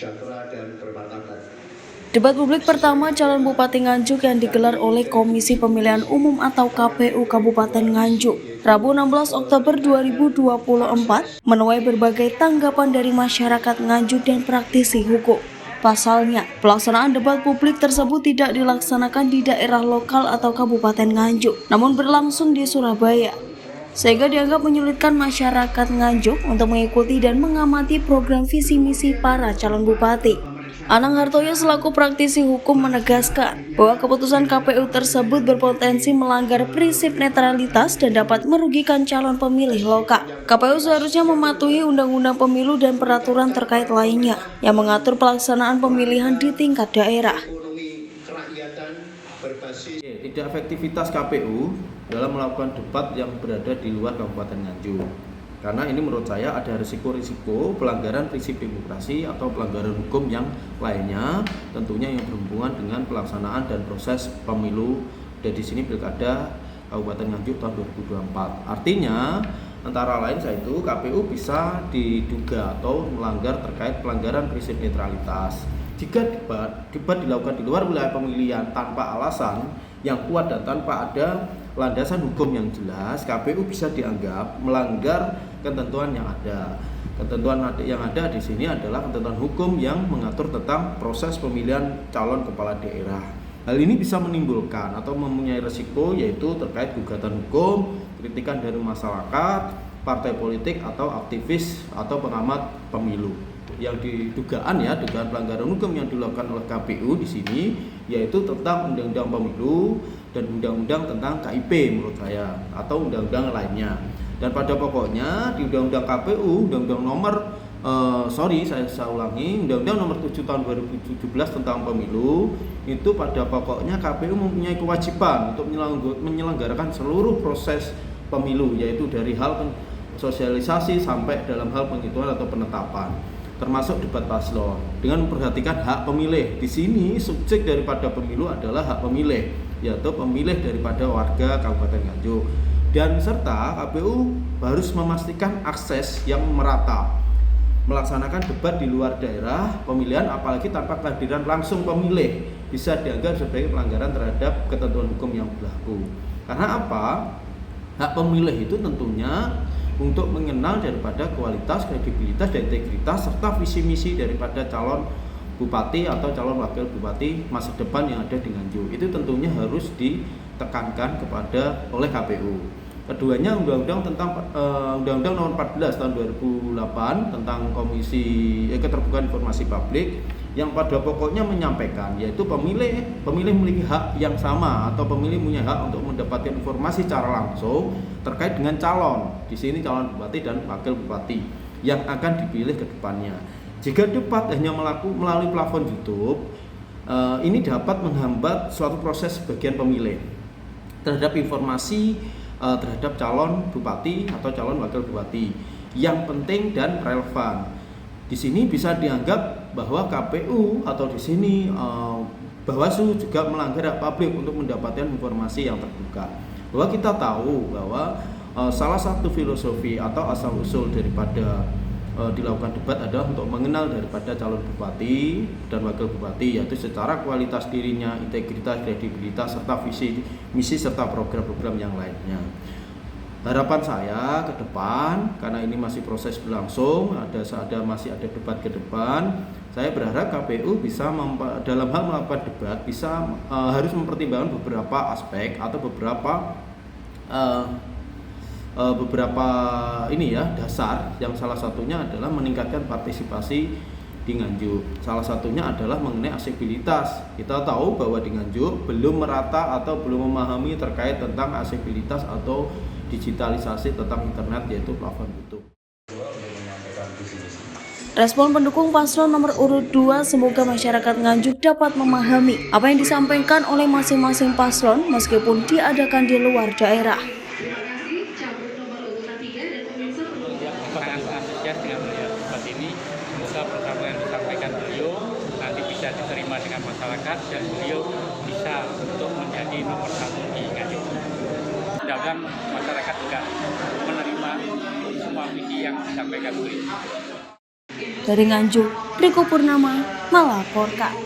sejahtera dan bermartabat. Debat publik pertama calon Bupati Nganjuk yang digelar oleh Komisi Pemilihan Umum atau KPU Kabupaten Nganjuk, Rabu 16 Oktober 2024, menuai berbagai tanggapan dari masyarakat Nganjuk dan praktisi hukum. Pasalnya, pelaksanaan debat publik tersebut tidak dilaksanakan di daerah lokal atau Kabupaten Nganjuk, namun berlangsung di Surabaya. Sehingga dianggap menyulitkan masyarakat Nganjuk untuk mengikuti dan mengamati program visi misi para calon bupati. Anang Hartoyo selaku praktisi hukum menegaskan bahwa keputusan KPU tersebut berpotensi melanggar prinsip netralitas dan dapat merugikan calon pemilih lokal. KPU seharusnya mematuhi Undang-Undang Pemilu dan peraturan terkait lainnya yang mengatur pelaksanaan pemilihan di tingkat daerah. Tidak efektivitas KPU dalam melakukan debat yang berada di luar Kabupaten Nganjuk. Karena ini menurut saya ada risiko-risiko pelanggaran prinsip demokrasi atau pelanggaran hukum yang lainnya, tentunya yang berhubungan dengan pelaksanaan dan proses pemilu dan di sini Pilkada Kabupaten Nganjuk tahun 2024. Artinya antara lain itu KPU bisa diduga atau melanggar terkait pelanggaran prinsip netralitas. Jika debat dilakukan di luar wilayah pemilihan tanpa alasan yang kuat dan tanpa ada landasan hukum yang jelas, KPU bisa dianggap melanggar ketentuan yang ada. Ketentuan yang ada di sini adalah ketentuan hukum yang mengatur tentang proses pemilihan calon kepala daerah. Hal ini bisa menimbulkan atau mempunyai risiko yaitu terkait gugatan hukum, kritikan dari masyarakat, partai politik atau aktivis atau pengamat pemilu. Yang dugaan pelanggaran hukum yang dilakukan oleh KPU di sini yaitu tentang Undang-Undang Pemilu dan Undang-Undang tentang KIP menurut saya atau undang-undang lainnya. Dan pada pokoknya di Undang-Undang KPU, Undang-Undang Undang-Undang nomor 7 tahun 2017 tentang pemilu itu pada pokoknya KPU mempunyai kewajiban untuk menyelenggarakan seluruh proses pemilu yaitu dari hal sosialisasi sampai dalam hal penghitungan atau penetapan, termasuk debat paslon dengan memperhatikan hak pemilih. Di sini subjek daripada pemilu adalah hak pemilih, yaitu pemilih daripada warga Kabupaten Nganjuk. Dan serta KPU harus memastikan akses yang merata. Melaksanakan debat di luar daerah pemilihan apalagi tanpa kehadiran langsung pemilih bisa dianggap sebagai pelanggaran terhadap ketentuan hukum yang berlaku. Karena apa? Hak pemilih itu tentunya untuk mengenal daripada kualitas, kredibilitas, dan integritas serta visi misi daripada calon bupati atau calon wakil bupati masa depan yang ada di Nganjuk. Itu tentunya harus ditekankan oleh KPU. Keduanya Undang-Undang nomor 14 tahun 2008 tentang Komisi Keterbukaan Informasi Publik yang pada pokoknya menyampaikan yaitu pemilih memiliki hak yang sama atau pemilih punya hak untuk mendapatkan informasi secara langsung terkait dengan calon, di sini calon bupati dan wakil bupati yang akan dipilih ke depannya. Jika debat hanya melalui plafon YouTube, ini dapat menghambat suatu proses sebagian pemilih terhadap informasi terhadap calon bupati atau calon wakil bupati yang penting dan relevan. Di sini bisa dianggap bahwa KPU atau di sini Bawaslu juga melanggar hak publik untuk mendapatkan informasi yang terbuka. Bahwa kita tahu bahwa salah satu filosofi atau asal usul daripada dilakukan debat adalah untuk mengenal daripada calon bupati dan wakil bupati yaitu secara kualitas dirinya, integritas, kredibilitas serta visi misi serta program-program yang lainnya. Harapan saya ke depan karena ini masih proses berlangsung, masih ada debat ke depan, saya berharap KPU bisa dalam hal melakukan debat harus mempertimbangkan beberapa aspek atau beberapa dasar yang salah satunya adalah meningkatkan partisipasi di Nganjuk. Salah satunya adalah mengenai aksesibilitas. Kita tahu bahwa di Nganjuk belum merata atau belum memahami terkait tentang aksesibilitas atau digitalisasi tentang internet yaitu plafon YouTube. Respon pendukung paslon nomor urut 2 semoga masyarakat Nganjuk dapat memahami apa yang disampaikan oleh masing-masing paslon meskipun diadakan di luar daerah. Sangat antusias dengan melihat debat ini. Semoga program yang disampaikan beliau nanti bisa diterima dengan masyarakat dan beliau bisa untuk menjadi nomor 1 di Nganjuk. Mudah-mudahan masyarakat juga menerima semua visi yang disampaikan beliau. Dari Nganjuk, Riko Purnama melaporkan.